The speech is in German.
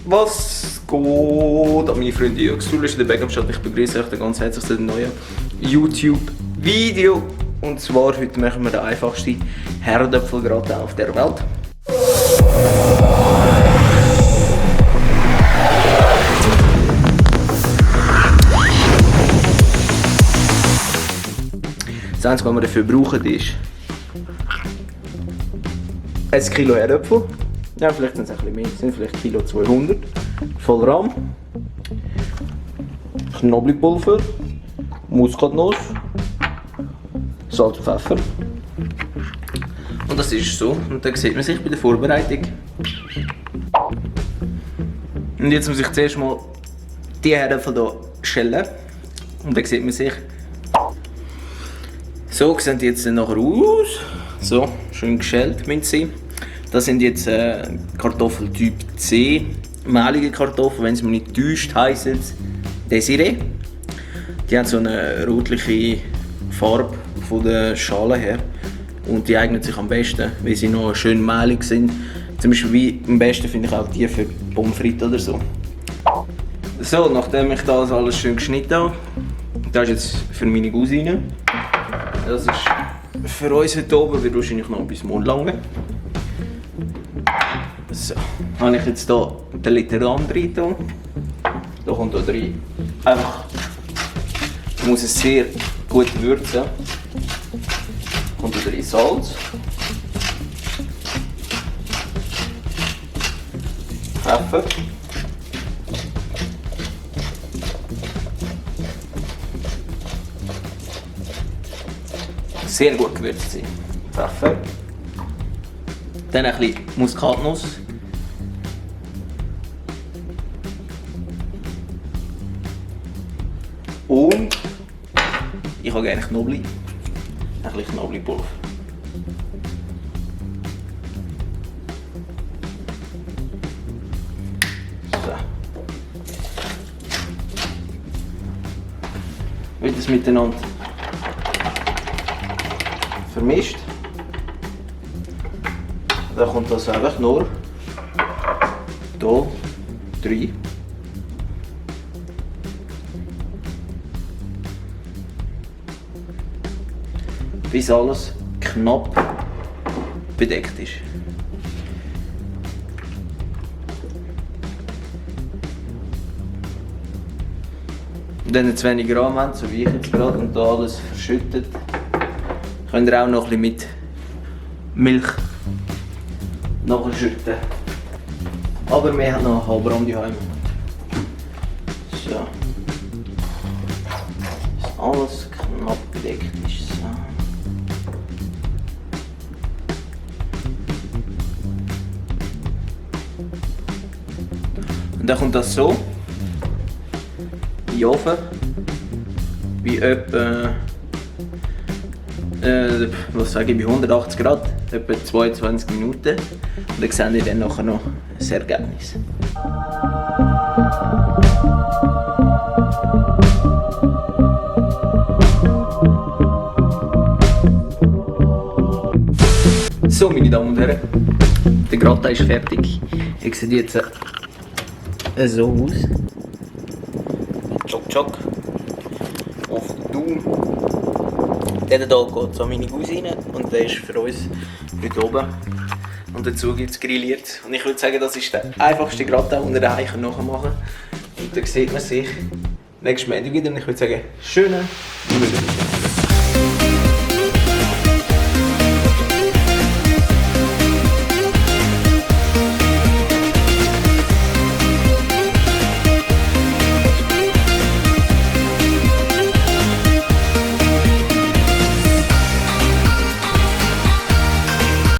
Was geht an meine Freunde? Jürgs Schule ist in der Beckhamstadt. Ich begrüße euch ganz herzlich zu einem neuen YouTube-Video. Und zwar heute machen wir den einfachsten Herdöpfelgratin auf der Welt. Das Einzige, was wir dafür brauchen, ist 1 Kilo Herdöpfel. Ja, vielleicht sind es ein bisschen mehr, sind vielleicht Kilo 200. Voll Rahm. Knoblauchpulver. Muskatnuss. Salz und Pfeffer. Und das ist so. Und dann sieht man sich bei der Vorbereitung. Und jetzt muss ich zuerst mal die Herdöpfel hier schälen. Und dann sieht man sich. So sehen die jetzt nachher aus. So, schön geschält müssen sie. Das sind jetzt Kartoffeln Typ C, mehlige Kartoffeln, wenn es mir nicht täuscht, heissen sie Desiree. Die haben so eine rotliche Farbe von der Schale her und die eignen sich am besten, weil sie noch schön mehlig sind. Zum Beispiel wie am besten finde ich auch die für Pommes frites oder so. So, nachdem ich das alles schön geschnitten habe, das ist jetzt für meine Cousine. Das ist für uns heute oben, wird wahrscheinlich noch bis morgen lange. So, habe ich jetzt hier den Liter Rahm rein. Da kommt hier rein. Einfach, ich muss es sehr gut würzen. Kommt hier rein Salz. Pfeffer. Sehr gut gewürzt sein. Pfeffer. Dann ein bisschen Muskatnuss. Und ich habe gerne Knoblauch. Ein bisschen Knoblauchpulver. So. Wird das miteinander vermischt. Dann kommt das einfach nur hier rein. Bis alles knapp bedeckt ist. Und wenn ihr zu wenig Rahm habt, so wie ich jetzt gerade, und da alles verschüttet, könnt ihr auch noch ein bisschen mit Milch nachschütten. Aber wir haben noch einen halben Rahm daheim. So. Dass alles knapp bedeckt ist. So. Und dann kommt das so in den Ofen. Bei etwa was sage ich, bei 180 Grad, etwa 22 Minuten. Und dann seht ihr dann nachher noch das Ergebnis. So, meine Damen und Herren, der Gratin ist fertig. Ihr seht jetzt so aus. Tschock, tschock. Auf den Daumen. Der hier geht an meine Cousine und der ist für uns heute oben. Und dazu gibt es grilliert. Und ich würde sagen, das ist der einfachste Gratin, den ihr daheim nachmachen könnt. Und dann sieht man sich nächstes Mal wieder. Und ich würde sagen, schönen Abend.